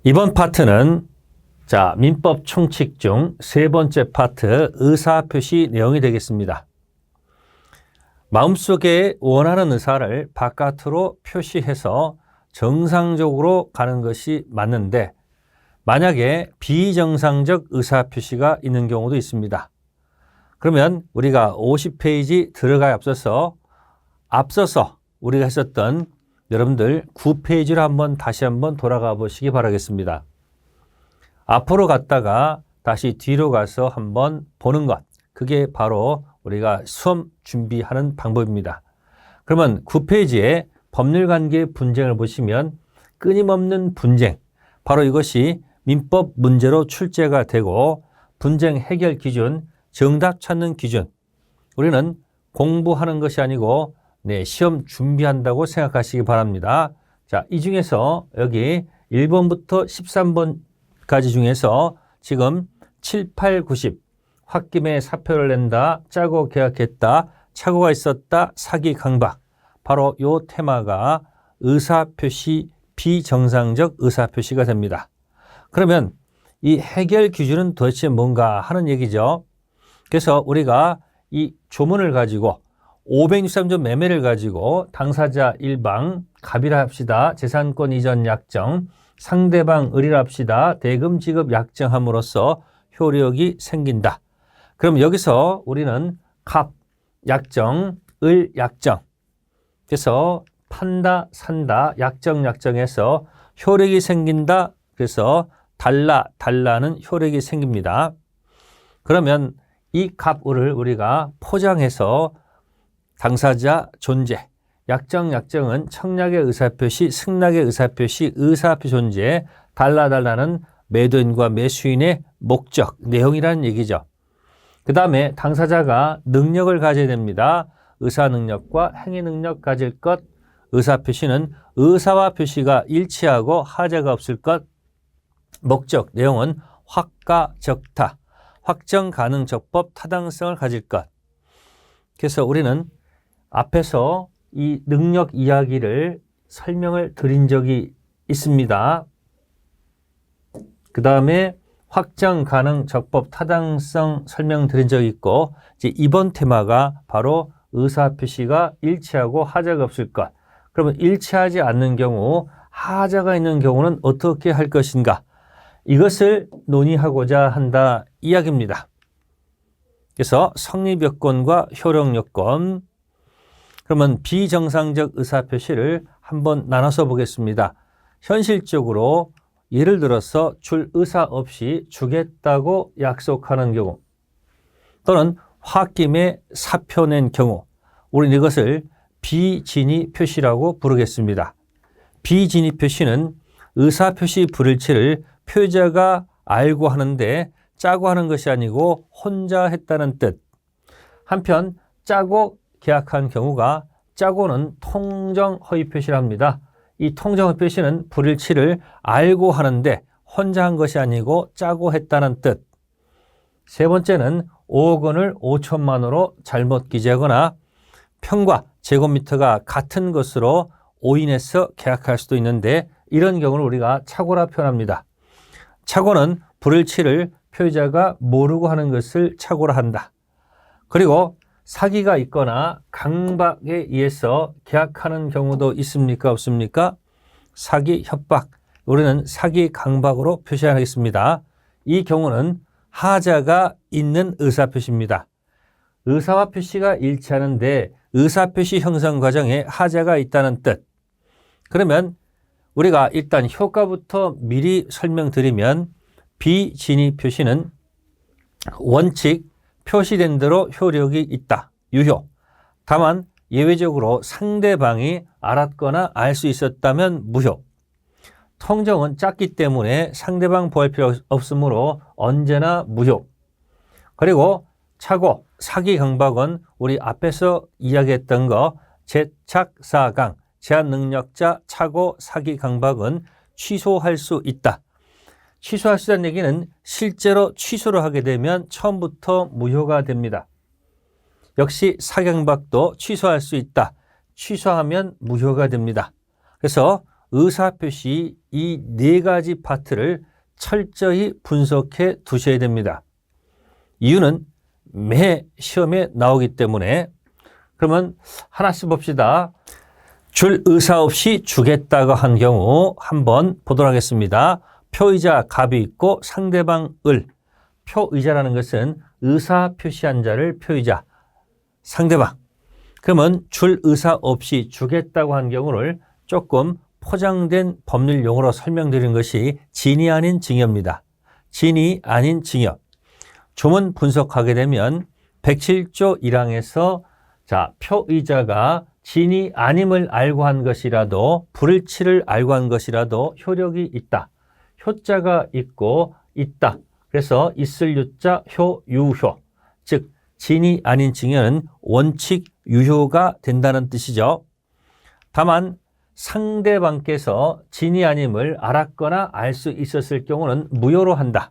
이번 파트는 민법 총칙 중 세 번째 파트 의사표시 내용이 되겠습니다. 마음속에 원하는 의사를 바깥으로 표시해서 정상적으로 가는 것이 맞는데 만약에 비정상적 의사표시가 있는 경우도 있습니다. 그러면 우리가 50페이지 들어가에 앞서서 우리가 했었던 여러분들 9페이지로 다시 한번 돌아가 보시기 바라겠습니다. 앞으로 갔다가 다시 뒤로 가서 한번 보는 것, 그게 바로 우리가 수험 준비하는 방법입니다. 그러면 9페이지에 법률관계 분쟁을 보시면 끊임없는 분쟁, 바로 이것이 민법 문제로 출제가 되고 분쟁 해결 기준, 정답 찾는 기준, 우리는 공부하는 것이 아니고 시험 준비한다고 생각하시기 바랍니다. 이 중에서 여기 1번부터 13번까지 중에서 지금 7, 8, 90 홧김에 사표를 낸다, 짜고 계약했다, 착오가 있었다, 사기 강박, 바로 이 테마가 의사표시, 비정상적 의사표시가 됩니다. 그러면 이 해결 기준은 도대체 뭔가 하는 얘기죠. 그래서 우리가 이 조문을 가지고 563조 매매를 가지고 당사자 일방 갑이라 합시다. 재산권 이전 약정, 상대방 을이라 합시다. 대금 지급 약정함으로써 효력이 생긴다. 그럼 여기서 우리는 갑, 약정, 을, 약정. 그래서 판다, 산다, 약정, 약정에서 효력이 생긴다. 그래서 달라는 효력이 생깁니다. 그러면 이 갑, 을을 우리가 포장해서 당사자 존재, 약정, 약정은 청약의 의사표시, 승낙의 의사표시, 의사표 존재, 달라는 매도인과 매수인의 목적, 내용이라는 얘기죠. 그 다음에 당사자가 능력을 가져야 됩니다. 의사 능력과 행위 능력 가질 것, 의사표시는 의사와 표시가 일치하고 하자가 없을 것, 목적, 내용은 확가, 적타, 확정 가능 적법 타당성을 가질 것. 그래서 우리는 앞에서 이 능력 이야기를 설명을 드린 적이 있습니다. 그 다음에 확정 가능 적법 타당성 설명드린 적이 있고, 이번 테마가 바로 의사표시가 일치하고 하자가 없을 것. 그러면 일치하지 않는 경우, 하자가 있는 경우는 어떻게 할 것인가? 이것을 논의하고자 한다 이야기입니다. 그래서 성립요건과 효력요건, 그러면 비정상적 의사표시를 한번 나눠서 보겠습니다. 현실적으로 예를 들어서 줄 의사 없이 주겠다고 약속하는 경우 또는 홧김에 사표 낸 경우, 우리는 이것을 비진의 표시라고 부르겠습니다. 비진의 표시는 의사표시 불일치를 표자가 알고 하는데 짜고 하는 것이 아니고 혼자 했다는 뜻. 한편 짜고 계약한 경우가, 짜고는 통정 허위 표시를 합니다. 이 통정 허위 표시는 불일치를 알고 하는데 혼자 한 것이 아니고 짜고 했다는 뜻. 세 번째는 5억 원을 5천만 원으로 잘못 기재하거나 평과 제곱미터가 같은 것으로 오인해서 계약할 수도 있는데 이런 경우를 우리가 착오라 표현합니다. 착오는 불일치를 표자가 모르고 하는 것을 착오라 한다. 그리고 사기가 있거나 강박에 의해서 계약하는 경우도 있습니까? 없습니까? 사기, 협박. 우리는 사기, 강박으로 표시하겠습니다. 이 경우는 하자가 있는 의사표시입니다. 의사와 표시가 일치하는데 의사표시 형성 과정에 하자가 있다는 뜻. 그러면 우리가 일단 효과부터 미리 설명드리면 비진의 표시는 원칙, 표시된 대로 효력이 있다. 유효. 다만 예외적으로 상대방이 알았거나 알 수 있었다면 무효. 통정은 작기 때문에 상대방 보호할 필요 없으므로 언제나 무효. 그리고 착오, 사기, 강박은 우리 앞에서 이야기했던 거 제착, 사강, 제한 능력자, 착오, 사기, 강박은 취소할 수 있다. 취소할 수 있다는 얘기는 실제로 취소를 하게 되면 처음부터 무효가 됩니다. 역시 사기, 강박도 취소할 수 있다. 취소하면 무효가 됩니다. 그래서 의사표시 이 네 가지 파트를 철저히 분석해 두셔야 됩니다. 이유는 매 시험에 나오기 때문에. 그러면 하나씩 봅시다. 줄 의사 없이 주겠다고 한 경우 한번 보도록 하겠습니다. 표의자 갑이 있고 상대방 을. 표의자라는 것은 의사 표시한 자를 표의자, 상대방. 그러면 줄 의사 없이 주겠다고 한 경우를 조금 포장된 법률 용어로 설명드린 것이 진이 아닌 징여입니다. 진이 아닌 징여. 조문 분석하게 되면 107조 1항에서 자, 표의자가 진이 아님을 알고 한 것이라도 불일치를 알고 한 것이라도 효력이 있다. 효자가 있고 있다. 그래서 있을 유자 효 유효. 즉 진이 아닌 징여는 원칙 유효가 된다는 뜻이죠. 다만 상대방께서 진이 아님을 알았거나 알 수 있었을 경우는 무효로 한다.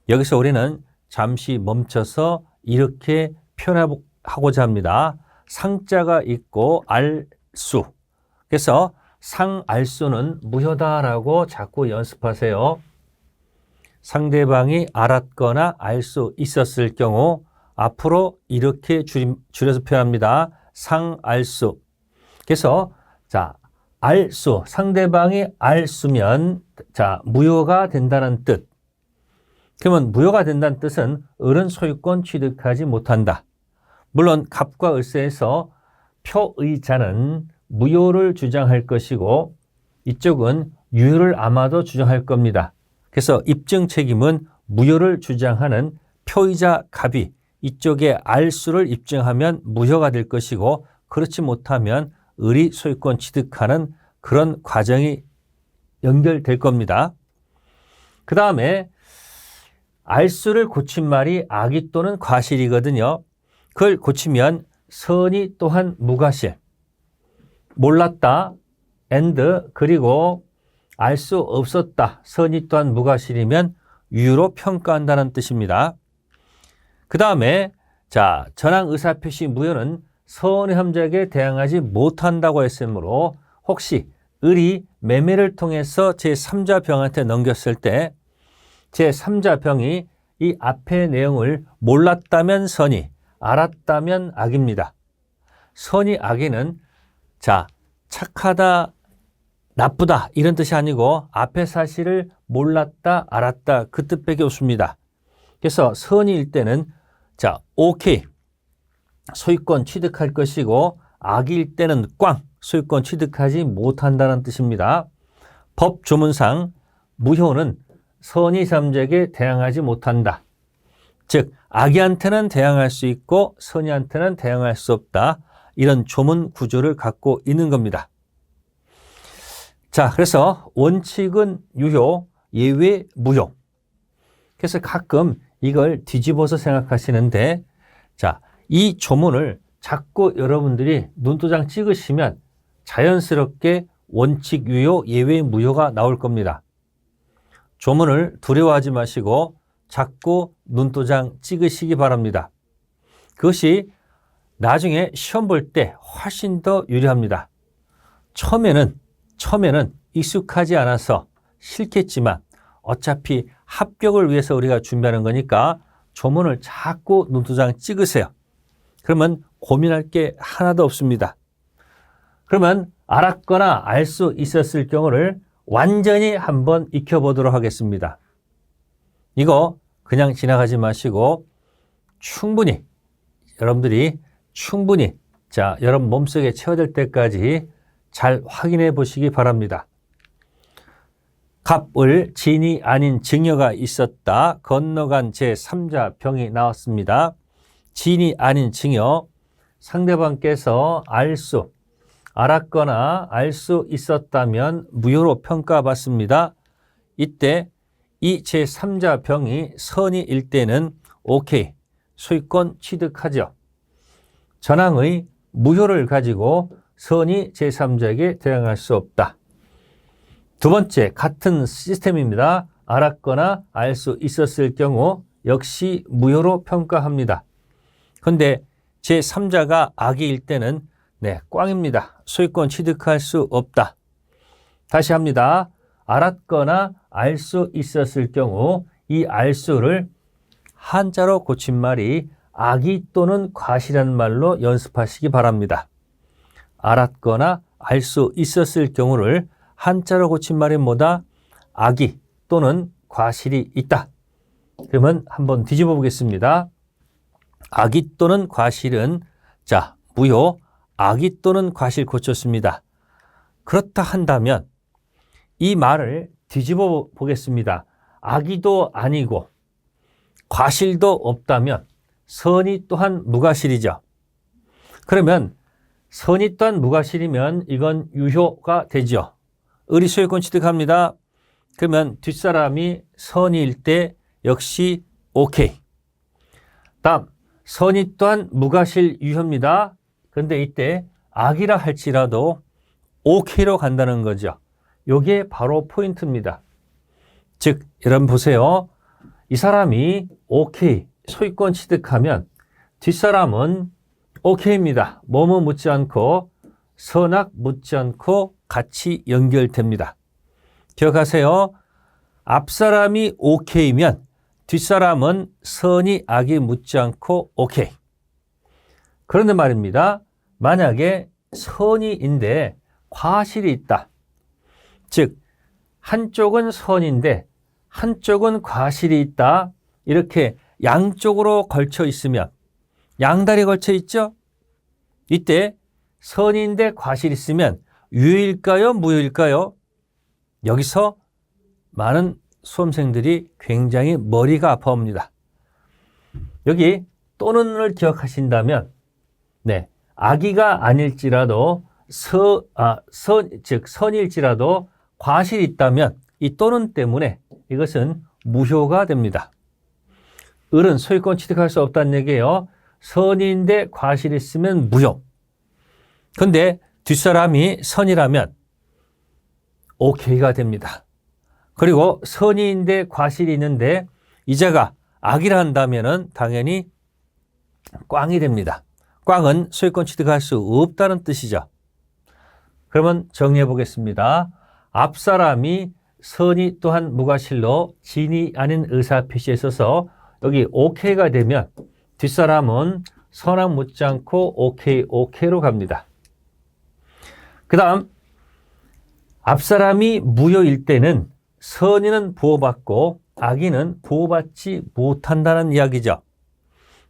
여기서 우리는 잠시 멈춰서 이렇게 표현하고자 합니다. 상자가 있고 알수. 그래서 상알수는 무효다라고 자꾸 연습하세요. 상대방이 알았거나 알 수 있었을 경우 앞으로 이렇게 줄여서 표현합니다. 상알수. 그래서 자, 알수, 상대방이 알수면 자, 무효가 된다는 뜻. 그러면 무효가 된다는 뜻은 을은 소유권 취득하지 못한다. 물론 갑과 을세에서 표의자는 무효를 주장할 것이고 이쪽은 유효를 아마도 주장할 겁니다. 그래서 입증 책임은 무효를 주장하는 표의자 갑이 이쪽에 알수를 입증하면 무효가 될 것이고 그렇지 못하면 을이 소유권 취득하는 그런 과정이 연결될 겁니다. 그 다음에 알수를 고친 말이 악의 또는 과실이거든요. 그걸 고치면 선이 또한 무과실. 몰랐다, and 그리고 알 수 없었다. 선이 또한 무과실이면 유효로 평가한다는 뜻입니다. 그 다음에 자, 전항 의사표시 무효는 선의 함정에 대항하지 못한다고 했으므로 혹시 을이 매매를 통해서 제3자 병한테 넘겼을 때 제3자 병이 이 앞의 내용을 몰랐다면 선이, 알았다면 악입니다. 선이 악에는 자, 착하다, 나쁘다 이런 뜻이 아니고 앞의 사실을 몰랐다, 알았다 그 뜻밖에 없습니다. 그래서 선이일 때는 자, 오케이 소유권 취득할 것이고 악일 때는 꽝 소유권 취득하지 못한다는 뜻입니다. 법 조문상 무효는 선의 삼적에 대항하지 못한다. 즉 악의한테는 대항할 수 있고 선의한테는 대항할 수 없다. 이런 조문 구조를 갖고 있는 겁니다. 자, 그래서 원칙은 유효, 예외 무효. 그래서 가끔 이걸 뒤집어서 생각하시는데 자, 이 조문을 자꾸 여러분들이 눈도장 찍으시면 자연스럽게 원칙 유효, 예외 무효가 나올 겁니다. 조문을 두려워하지 마시고 자꾸 눈도장 찍으시기 바랍니다. 그것이 나중에 시험 볼 때 훨씬 더 유리합니다. 처음에는 익숙하지 않아서 싫겠지만 어차피 합격을 위해서 우리가 준비하는 거니까 조문을 자꾸 눈도장 찍으세요. 그러면 고민할 게 하나도 없습니다. 그러면 알았거나 알 수 있었을 경우를 완전히 한번 익혀보도록 하겠습니다. 이거 그냥 지나가지 마시고 충분히 여러분들이 자, 여러분 몸속에 채워질 때까지 잘 확인해 보시기 바랍니다. 갑을 진이 아닌 증여가 있었다. 건너간 제3자 병이 나왔습니다. 진이 아닌 증여, 상대방께서 알았거나 알 수 있었다면 무효로 평가받습니다. 이때 이 제3자 병이 선의일 때는 오케이, 소유권 취득하죠. 전항의 무효를 가지고 선의 제3자에게 대항할 수 없다. 두 번째, 같은 시스템입니다. 알았거나 알 수 있었을 경우 역시 무효로 평가합니다. 그런데 제3자가 악의일 때는 꽝입니다. 소유권 취득할 수 없다. 다시 합니다. 알았거나 알 수 있었을 경우 이 알수를 한자로 고친 말이 악의 또는 과실이라는 말로 연습하시기 바랍니다. 알았거나 알 수 있었을 경우를 한자로 고친 말이 뭐다? 악의 또는 과실이 있다. 그러면 한번 뒤집어 보겠습니다. 악의 또는 과실은 자, 무효, 악의 또는 과실 고쳤습니다. 그렇다 한다면 이 말을 뒤집어 보겠습니다. 악의도 아니고 과실도 없다면 선의 또한 무과실이죠. 그러면 선의 또한 무과실이면 이건 유효가 되죠. 의리 소유권 취득합니다. 그러면 뒷사람이 선의일 때 역시 오케이. 다음 선의 또한 무과실 유효입니다. 그런데 이때 악이라 할지라도 오케이로 간다는 거죠. 이게 바로 포인트입니다. 즉 여러분 보세요. 이 사람이 오케이 소유권 취득하면 뒷사람은 오케이입니다. 뭐뭐 묻지 않고 선악 묻지 않고 같이 연결됩니다. 기억하세요. 앞사람이 오케이면 뒷사람은 선이 악이 묻지 않고 오케이. 그런데 말입니다. 만약에 선의인데 과실이 있다. 즉 한쪽은 선인데 한쪽은 과실이 있다. 이렇게 양쪽으로 걸쳐 있으면 양다리 걸쳐 있죠? 이때 선인데 과실이 있으면 유효일까요? 무효일까요? 여기서 많은 수험생들이 굉장히 머리가 아파옵니다. 여기 또는을 기억하신다면 네, 악의가 아닐지라도 즉 선일지라도 과실이 있다면 이 또는 때문에 이것은 무효가 됩니다. 을은 소유권 취득할 수 없다는 얘기예요. 선인데 과실이 있으면 무효. 그런데 뒷사람이 선이라면 오케이가 됩니다. 그리고 선의인데 과실이 있는데 이자가 악이라 한다면 당연히 꽝이 됩니다. 꽝은 소유권 취득할 수 없다는 뜻이죠. 그러면 정리해 보겠습니다. 앞사람이 선의 또한 무과실로 진이 아닌 의사표시에 있어서 여기 오케이가 되면 뒷사람은 선악 묻지 않고 오케이로 갑니다. 그 다음 앞사람이 무효일 때는 선의는 보호받고 악의는 보호받지 못한다는 이야기죠.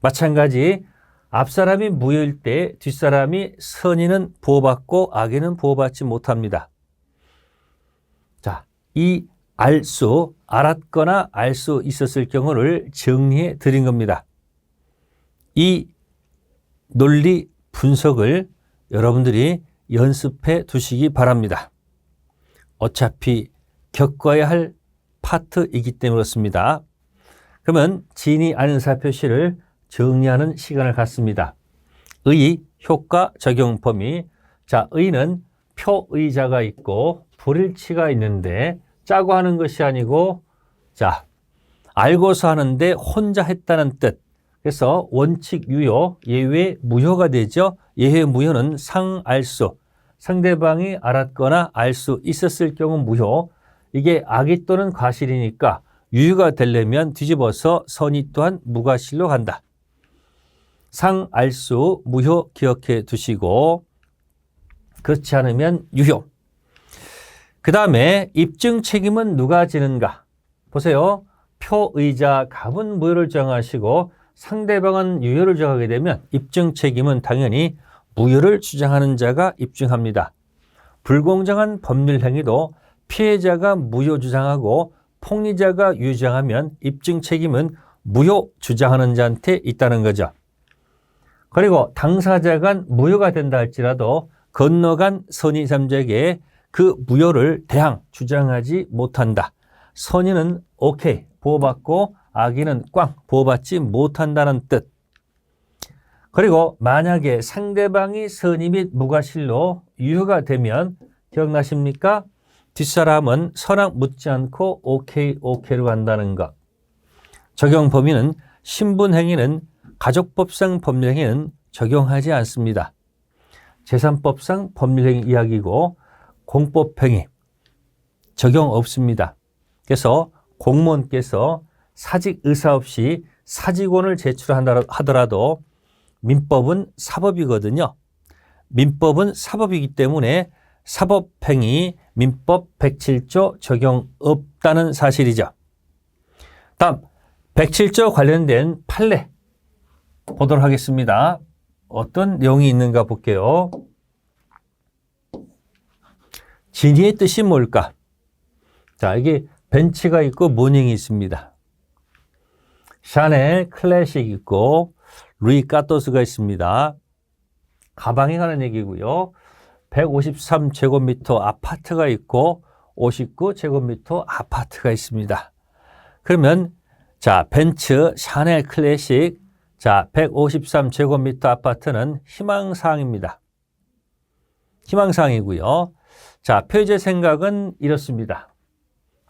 마찬가지 앞사람이 무효일 때 뒷사람이 선의는 보호받고 악의는 보호받지 못합니다. 자, 이 알았거나 알 수 있었을 경우를 정리해 드린 겁니다. 이 논리 분석을 여러분들이 연습해 두시기 바랍니다. 어차피 겪어야 할 파트이기 때문에 그렇습니다. 그러면 진이 아닌 의사표시를 정리하는 시간을 갖습니다. 의, 효과, 적용 범위. 자, 의는 표의자가 있고 불일치가 있는데 짜고 하는 것이 아니고 자, 알고서 하는데 혼자 했다는 뜻. 그래서 원칙 유효, 예외 무효가 되죠. 예외 무효는 상알수. 상대방이 알았거나 알 수 있었을 경우 무효. 이게 악의 또는 과실이니까 유효가 되려면 뒤집어서 선의 또한 무과실로 간다. 상알수 무효 기억해 두시고 그렇지 않으면 유효. 그 다음에 입증 책임은 누가 지는가? 보세요. 표의자 갑은 무효를 정하시고 상대방은 유효를 정하게 되면 입증 책임은 당연히 무효를 주장하는 자가 입증합니다. 불공정한 법률 행위도 피해자가 무효 주장하고 폭리자가 유효 주장하면 입증 책임은 무효 주장하는 자한테 있다는 거죠. 그리고 당사자가 무효가 된다 할지라도 건너간 선의 3자에게 그 무효를 대항 주장하지 못한다. 선의는 오케이 보호받고 악의는 꽝 보호받지 못한다는 뜻. 그리고 만약에 상대방이 선의 및 무과실로 유효가 되면 기억나십니까? 뒷사람은 선악 묻지 않고 오케이로 간다는 것. 적용 범위는 신분행위는 가족법상 법률행위는 적용하지 않습니다. 재산법상 법률행위 이야기고 공법행위, 적용 없습니다. 그래서 공무원께서 사직 의사 없이 사직원을 제출한다 하더라도 민법은 사법이거든요. 민법은 사법이기 때문에 사법행위 민법 107조 적용 없다는 사실이죠. 다음 107조 관련된 판례 보도록 하겠습니다. 어떤 내용이 있는가 볼게요. 진위의 뜻이 뭘까? 자, 이게 벤츠가 있고 모닝이 있습니다. 샤넬 클래식 있고 루이 까토스가 있습니다. 가방에 관한 얘기고요. 153제곱미터 아파트가 있고 59제곱미터 아파트가 있습니다. 그러면 자, 벤츠, 샤넬 클래식, 자, 153제곱미터 아파트는 희망사항입니다. 희망사항이고요. 자, 표의자의 생각은 이렇습니다.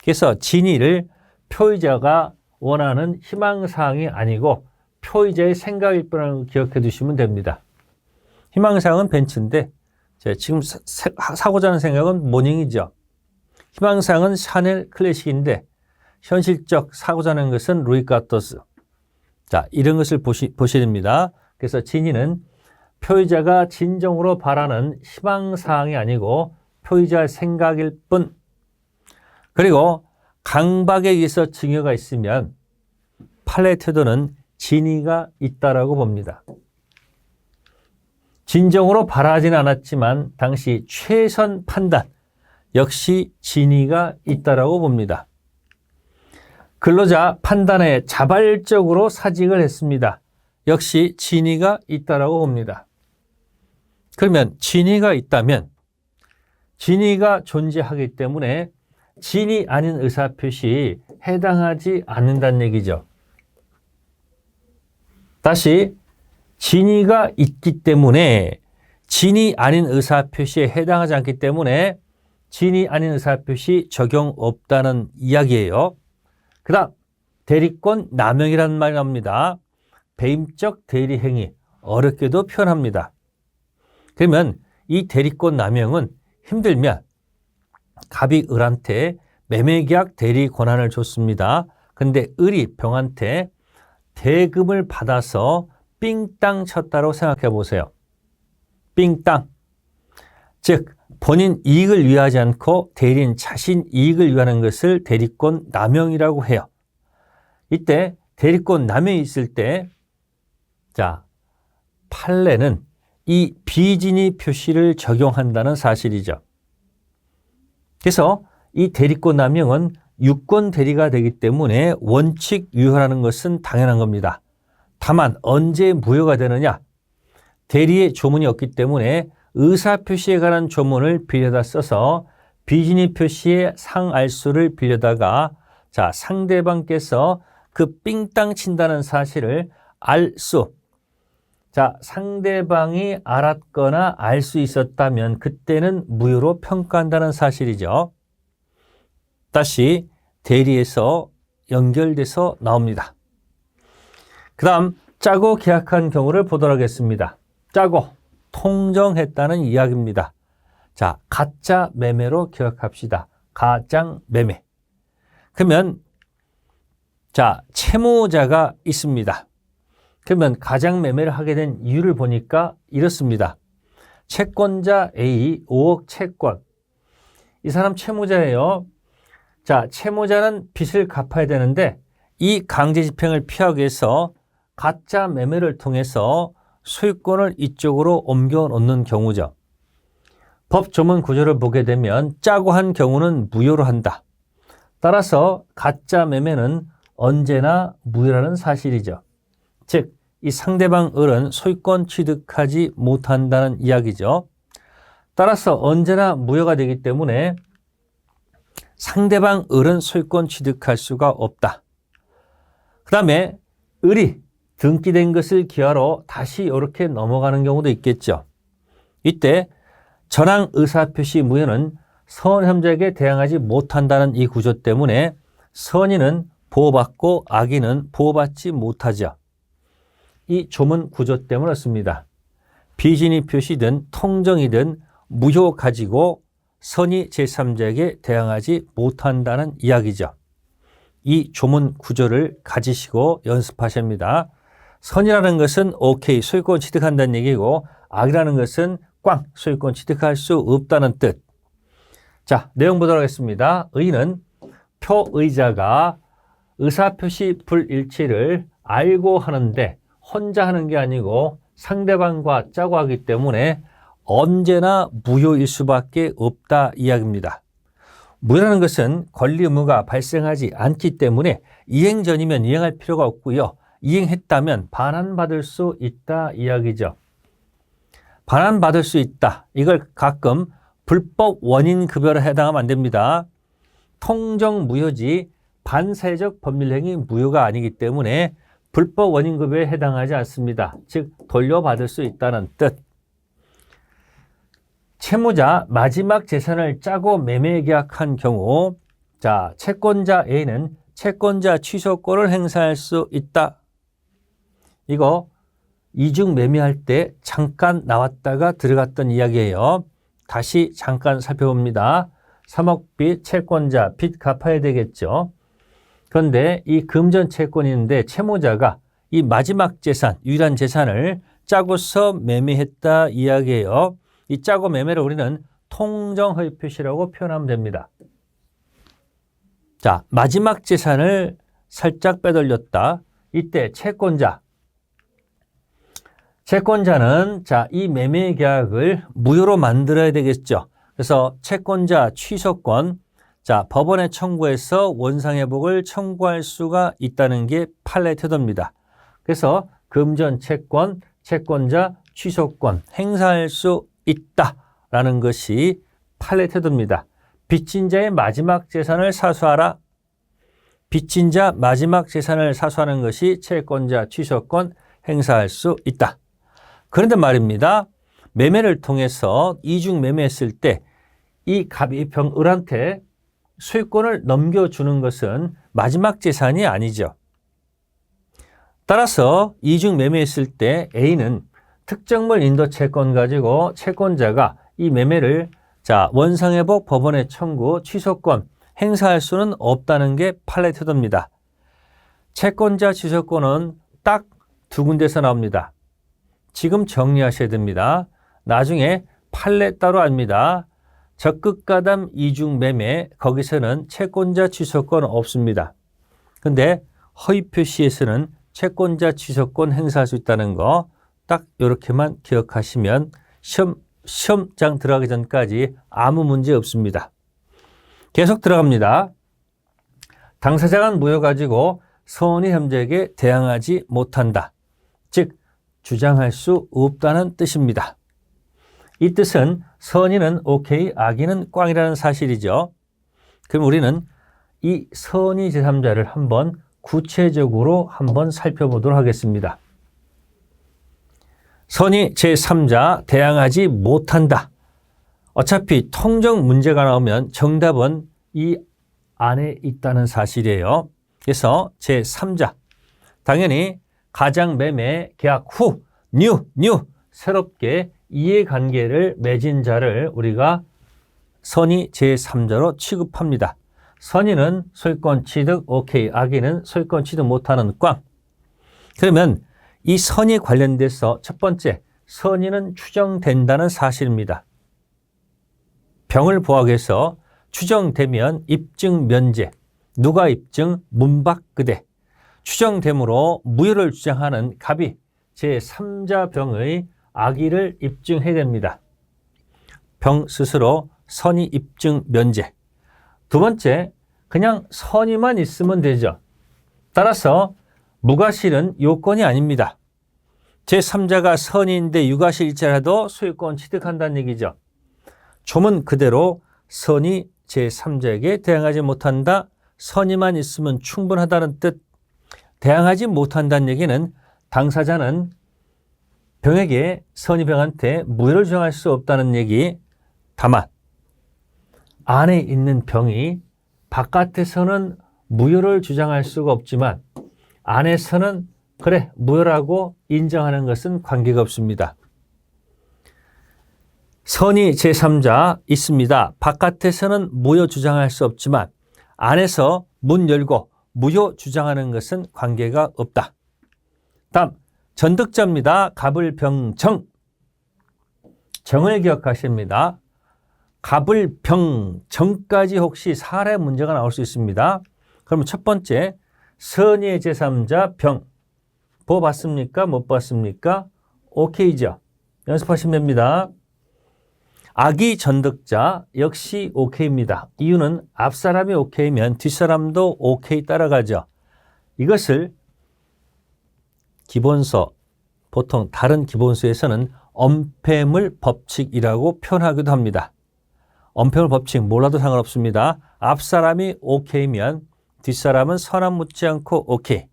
그래서 진위를 표의자가 원하는 희망사항이 아니고 표의자의 생각일 뿐이라는 걸 기억해 두시면 됩니다. 희망사항은 벤츠인데 지금 사고자 하는 생각은 모닝이죠. 희망사항은 샤넬 클래식인데 현실적 사고자 하는 것은 루이 까토스. 자, 이런 것을 보셔야 됩니다. 그래서 진위는 표의자가 진정으로 바라는 희망사항이 아니고 표의자의 생각일 뿐. 그리고 강박에 의해서 증여가 있으면 판례 태도는 진위가 있다라고 봅니다. 진정으로 바라진 않았지만 당시 최선 판단 역시 진위가 있다라고 봅니다. 근로자 판단에 자발적으로 사직을 했습니다. 역시 진위가 있다라고 봅니다. 그러면 진위가 있다면 진위가 존재하기 때문에 진위 아닌 의사표시 해당하지 않는다는 얘기죠. 다시 진위가 있기 때문에 진위 아닌 의사표시에 해당하지 않기 때문에 진위 아닌 의사표시 적용 없다는 이야기예요. 그 다음 대리권 남용이라는 말이 나옵니다. 배임적 대리행위 어렵게도 표현합니다. 그러면 이 대리권 남용은 힘들면 갑이 을한테 매매계약 대리 권한을 줬습니다. 근데 을이 병한테 대금을 받아서 삥땅 쳤다고 생각해 보세요. 삥땅. 즉 본인 이익을 위하지 않고 대리인 자신 이익을 위하는 것을 대리권 남용이라고 해요. 이때 대리권 남용이 있을 때 자, 판례는 이 비진위 표시를 적용한다는 사실이죠. 그래서 이 대리권 남용은 유권 대리가 되기 때문에 원칙 유효라는 것은 당연한 겁니다. 다만 언제 무효가 되느냐? 대리의 조문이 없기 때문에 의사표시에 관한 조문을 빌려다 써서 비진위 표시의 상알수를 빌려다가 자, 상대방께서 그 삥땅 친다는 사실을 알 수, 자, 상대방이 알았거나 알 수 있었다면 그때는 무효로 평가한다는 사실이죠. 다시 대리에서 연결돼서 나옵니다. 그 다음 짜고 계약한 경우를 보도록 하겠습니다. 짜고 통정했다는 이야기입니다. 자, 가짜 매매로 기억합시다. 가장 매매. 그러면 자, 채무자가 있습니다. 그러면 가장 매매를 하게 된 이유를 보니까 이렇습니다. 채권자 A 5억 채권. 이 사람 채무자예요. 자, 채무자는 빚을 갚아야 되는데 이 강제 집행을 피하기 위해서 가짜 매매를 통해서 소유권을 이쪽으로 옮겨 놓는 경우죠. 법 조문 구조를 보게 되면 짜고 한 경우는 무효로 한다. 따라서 가짜 매매는 언제나 무효라는 사실이죠. 즉, 이 상대방 을은 소유권 취득하지 못한다는 이야기죠. 따라서 언제나 무효가 되기 때문에 상대방 을은 소유권 취득할 수가 없다. 그 다음에 을이 등기된 것을 기하로 다시 이렇게 넘어가는 경우도 있겠죠. 이때 전항 의사표시 무효는 선혐자에게 대항하지 못한다는 이 구조 때문에 선인은 보호받고 악인은 보호받지 못하죠. 이 조문 구조 때문에 그렇습니다. 비진위 표시든 통정이든 무효 가지고 선이 제3자에게 대항하지 못한다는 이야기죠. 이 조문 구조를 가지시고 연습하십니다. 선이라는 것은 오케이, 소유권 취득한다는 얘기고, 악이라는 것은 꽝, 소유권 취득할 수 없다는 뜻. 자, 내용 보도록 하겠습니다. 의는 표의자가 의사표시 불일치를 알고 하는데 혼자 하는 게 아니고 상대방과 짜고 하기 때문에 언제나 무효일 수밖에 없다 이야기입니다. 무효라는 것은 권리 의무가 발생하지 않기 때문에 이행 전이면 이행할 필요가 없고요. 이행했다면 반환받을 수 있다 이야기죠. 반환받을 수 있다. 이걸 가끔 불법 원인 급여로 해당하면 안 됩니다. 통정 무효지 반사회적 법률행위 무효가 아니기 때문에 불법 원인 급여에 해당하지 않습니다. 즉 돌려받을 수 있다는 뜻. 채무자 마지막 재산을 짜고 매매 계약한 경우, 자, 채권자 A는 채권자 취소권을 행사할 수 있다. 이거 이중 매매할 때 잠깐 나왔다가 들어갔던 이야기예요. 다시 잠깐 살펴봅니다. 3억 빚 채권자 빚 갚아야 되겠죠. 그런데 이 금전 채권인데 채무자가 이 마지막 재산, 유일한 재산을 짜고서 매매했다 이야기예요. 이 짜고 매매를 우리는 통정 허위 표시라고 표현하면 됩니다. 자, 마지막 재산을 살짝 빼돌렸다. 이때 채권자는 자, 이 매매 계약을 무효로 만들어야 되겠죠. 그래서 채권자 취소권, 자, 법원에 청구해서 원상회복을 청구할 수가 있다는 게 판례 태도입니다. 그래서 금전 채권, 채권자 취소권 행사할 수 있다라는 것이 판례 태도입니다. 빚진 자의 마지막 재산을 사수하라. 빚진 자 마지막 재산을 사수하는 것이 채권자 취소권 행사할 수 있다. 그런데 말입니다. 매매를 통해서 이중 매매했을 때 이 갑이 병을한테 소유권을 넘겨주는 것은 마지막 재산이 아니죠. 따라서 이중 매매했을 때 A는 특정물 인도 채권 가지고 채권자가 이 매매를 자, 원상회복 법원에 청구 취소권 행사할 수는 없다는 게 판례 태도입니다. 채권자 취소권은 딱 두 군데서 나옵니다. 지금 정리하셔야 됩니다. 나중에 판례 따로 압니다. 적극가담 이중매매 거기서는 채권자 취소권 없습니다. 근데 허위표시에서는 채권자 취소권 행사할 수 있다는 거 딱 이렇게만 기억하시면 시험장 들어가기 전까지 아무 문제 없습니다. 계속 들어갑니다. 당사자간 무효 가지고 선의 형제에게 대항하지 못한다. 즉 주장할 수 없다는 뜻입니다. 이 뜻은 선의는 오케이, 악의는 꽝이라는 사실이죠. 그럼 우리는 이 선의 제3자를 한번 구체적으로 한번 살펴보도록 하겠습니다. 선의 제3자 대항하지 못한다. 어차피 통정 문제가 나오면 정답은 이 안에 있다는 사실이에요. 그래서 제3자 당연히 가장 매매 계약 후 뉴 새롭게 이해관계를 맺은 자를 우리가 선의 제3자로 취급합니다. 선의는 소유권 취득 오케이, 악의는 소유권 취득 못하는 꽝. 그러면 이 선의 관련돼서 첫 번째, 선의는 추정된다는 사실입니다. 병을 보호하기위해서 추정되면 입증 면제, 누가 입증, 문박그대. 추정됨으로 무효를 주장하는 갑이 제3자 병의 악의를 입증해야 됩니다. 병 스스로 선의 입증 면제. 두 번째, 그냥 선의만 있으면 되죠. 따라서 무과실은 요건이 아닙니다. 제3자가 선의인데 유과실일지라도 소유권 취득한다는 얘기죠. 조문 그대로 선의 제3자에게 대항하지 못한다. 선의만 있으면 충분하다는 뜻. 대항하지 못한다는 얘기는 당사자는 병에게 선의병한테 무효를 주장할 수 없다는 얘기. 다만 안에 있는 병이 바깥에서는 무효를 주장할 수가 없지만 안에서는 그래 무효라고 인정하는 것은 관계가 없습니다. 선의 제3자 있습니다. 바깥에서는 무효 주장할 수 없지만 안에서 문 열고 무효 주장하는 것은 관계가 없다. 다음 전득자입니다. 갑을병정. 정을 기억하십니다. 갑을병정까지 혹시 사례 문제가 나올 수 있습니다. 그러면 첫 번째 선의 제3자 병. 보 봤습니까? 못 봤습니까? 오케이죠. 연습하시면 됩니다. 악이 전득자 역시 오케이입니다. 이유는 앞사람이 오케이면 뒷사람도 오케이 따라가죠. 이것을 기본서, 보통 다른 기본서에서는 엄폐물 법칙이라고 표현하기도 합니다. 엄폐물 법칙 몰라도 상관없습니다. 앞사람이 오케이면 뒷사람은 선안 묻지 않고 오케이.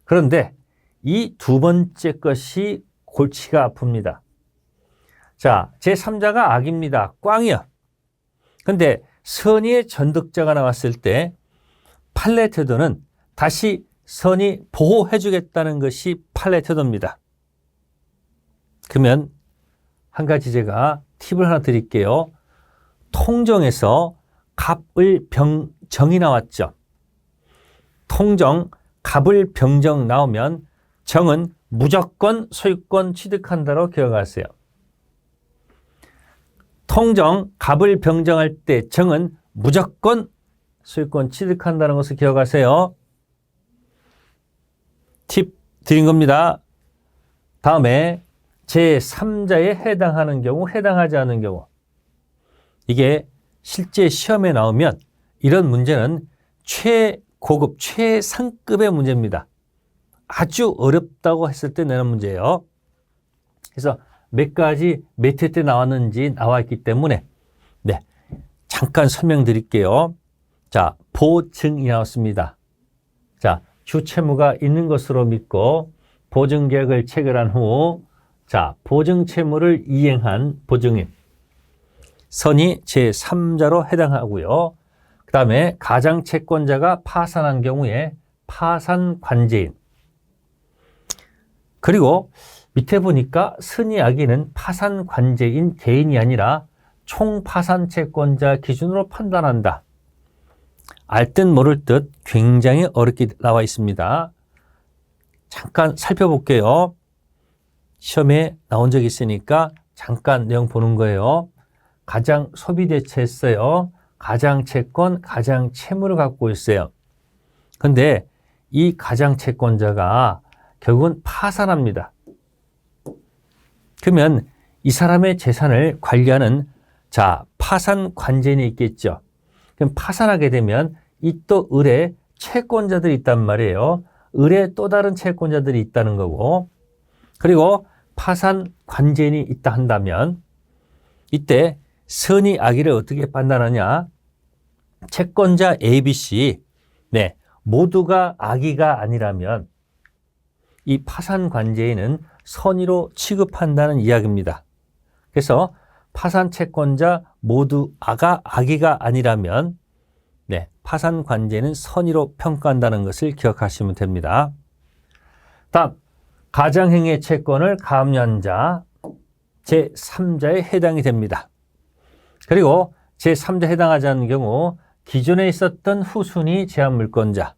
그런데 이 두 번째 것이 골치가 아픕니다. 자, 제3자가 악입니다. 꽝이요. 근데 선의의 전득자가 나왔을 때 판례 태도는 다시 선이 보호해 주겠다는 것이 판례 태도입니다. 그러면 한 가지 제가 팁을 하나 드릴게요. 통정에서 갑을병정이 나왔죠. 통정 갑을병정 나오면 정은 무조건 소유권 취득한다로 기억하세요. 통정 갑을 병정할 때 정은 무조건 소유권 취득한다는 것을 기억하세요. 팁 드린 겁니다. 다음에 제3자에 해당하는 경우, 해당하지 않은 경우. 이게 실제 시험에 나오면 이런 문제는 최고급, 최상급의 문제입니다. 아주 어렵다고 했을 때 내는 문제예요. 그래서 몇 가지 몇 회 때 나왔는지 나와 있기 때문에 네, 잠깐 설명드릴게요. 자, 보증이 나왔습니다. 자, 주채무가 있는 것으로 믿고 보증계약을 체결한 후 자, 보증채무를 이행한 보증인 선이 제3자로 해당하고요. 그 다음에 가장채권자가 파산한 경우에 파산관제인. 그리고 밑에 보니까 선의 악의는 파산관제인 개인이 아니라 총파산채권자 기준으로 판단한다. 알 듯 모를 듯 굉장히 어렵게 나와 있습니다. 잠깐 살펴볼게요. 시험에 나온 적이 있으니까 잠깐 내용 보는 거예요. 가장 소비대체했어요. 가장채권, 가장채무를 갖고 있어요. 그런데 이 가장채권자가 결국은 파산합니다. 그러면 이 사람의 재산을 관리하는 자, 파산관제인이 있겠죠. 그럼 파산하게 되면 이 또 을에 채권자들이 있단 말이에요. 을에 또 다른 채권자들이 있다는 거고, 그리고 파산관제인이 있다 한다면 이때 선의 악의를 어떻게 판단하냐? 채권자 A, B, C 네, 모두가 악의가 아니라면 이 파산관제인은 선의로 취급한다는 이야기입니다. 그래서 파산채권자 모두 악의가 아니라면 네, 파산관제는 선의로 평가한다는 것을 기억하시면 됩니다. 다음, 가장행위의 채권을 가압류한 자 제3자에 해당이 됩니다. 그리고 제3자에 해당하지 않는 경우 기존에 있었던 후순위 제한물권자,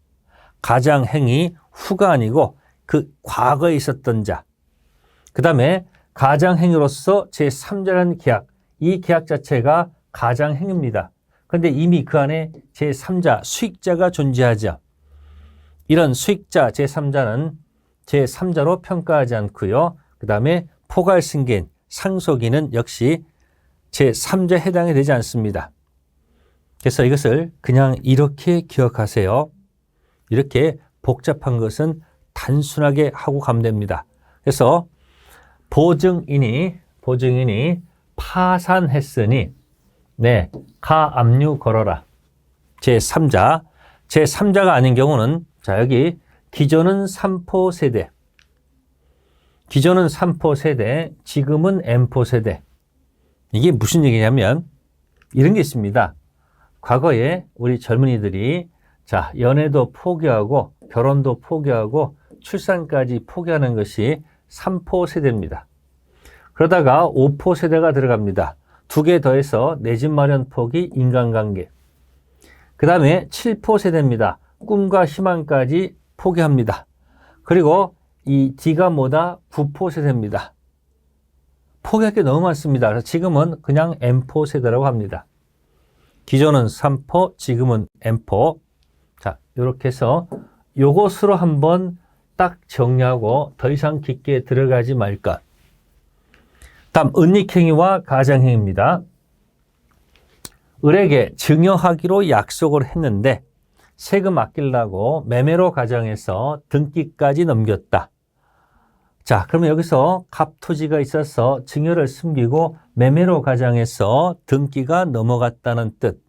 가장행위 후가 아니고 그 과거에 있었던 자, 그 다음에 가장행위로서 제3자라는 계약, 이 계약 자체가 가장행위입니다. 그런데 이미 그 안에 제3자, 수익자가 존재하죠. 이런 수익자 제3자는 제3자로 평가하지 않고요. 그 다음에 포괄승계인, 상속인은 역시 제3자에 해당이 되지 않습니다. 그래서 이것을 그냥 이렇게 기억하세요. 이렇게 복잡한 것은 단순하게 하고 가면 됩니다. 그래서 보증인이 파산했으니 네, 가압류 걸어라. 제3자. 제3자가 아닌 경우는 자, 여기 기존은 3포 세대. 기존은 3포 세대, 지금은 M포 세대. 이게 무슨 얘기냐면 이런 게 있습니다. 과거에 우리 젊은이들이 자, 연애도 포기하고 결혼도 포기하고 출산까지 포기하는 것이 3포 세대입니다. 그러다가 5포 세대가 들어갑니다. 두 개 더해서 내 집 마련 포기 인간관계. 그 다음에 7포 세대입니다. 꿈과 희망까지 포기합니다. 그리고 이 D가 뭐다? 9포 세대입니다. 포기할 게 너무 많습니다. 그래서 지금은 그냥 M포 세대라고 합니다. 기존은 3포, 지금은 M포. 자, 이렇게 해서 요것으로 한번 딱 정리하고 더 이상 깊게 들어가지 말까. 다음 은닉행위와 가장행위입니다. 을에게 증여하기로 약속을 했는데 세금 아끼려고 매매로 가정해서 등기까지 넘겼다. 자, 그러면 여기서 갑토지가 있어서 증여를 숨기고 매매로 가정해서 등기가 넘어갔다는 뜻.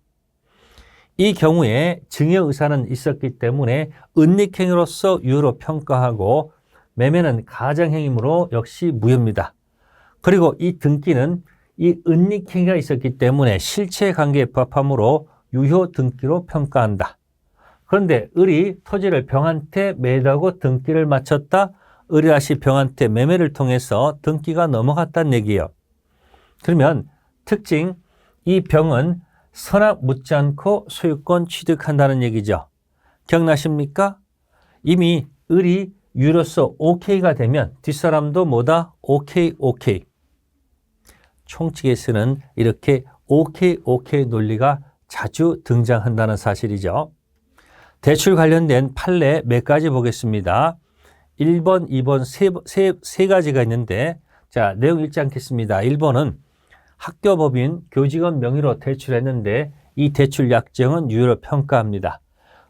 이 경우에 증여 의사는 있었기 때문에 은닉행위로서 유효로 평가하고 매매는 가장행위로 역시 무효입니다. 그리고 이 등기는 이 은닉행위가 있었기 때문에 실체관계에 부합하므로 유효 등기로 평가한다. 그런데 을이 토지를 병한테 매도하고 등기를 마쳤다. 을이 다시 병한테 매매를 통해서 등기가 넘어갔다는 얘기예요. 그러면 특징, 이 병은 선악 묻지 않고 소유권 취득한다는 얘기죠. 기억나십니까? 이미 을이 유로서 OK가 되면 뒷사람도 뭐다? OK, OK. 총칙에 쓰는 이렇게 OK, OK 논리가 자주 등장한다는 사실이죠. 대출 관련된 판례 몇 가지 보겠습니다. 1번, 2번 세 가지가 있는데 자, 내용 읽지 않겠습니다. 1번은 학교법인 교직원 명의로 대출했는데 이 대출 약정은 유효로 평가합니다.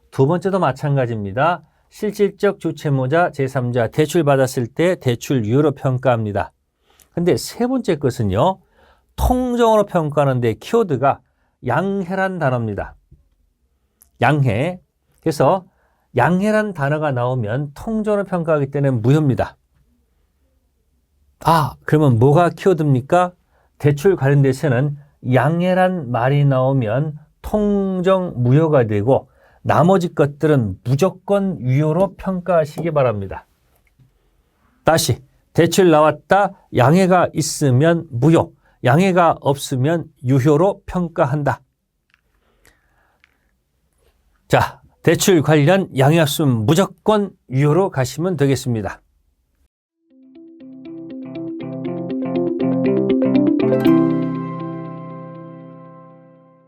두 번째도 마찬가지입니다. 실질적 주채무자 제3자 대출 받았을 때 대출 유효로 평가합니다. 근데 세 번째 것은요. 통정으로 평가하는데 키워드가 양해란 단어입니다. 양해. 그래서 양해란 단어가 나오면 통정으로 평가하기 때문에 무효입니다. 아, 그러면 뭐가 키워드입니까? 대출 관련돼서는 양해란 말이 나오면 통정 무효가 되고 나머지 것들은 무조건 유효로 평가하시기 바랍니다. 다시 대출 나왔다. 양해가 있으면 무효. 양해가 없으면 유효로 평가한다. 자, 대출 관련 양해 없으면 무조건 유효로 가시면 되겠습니다.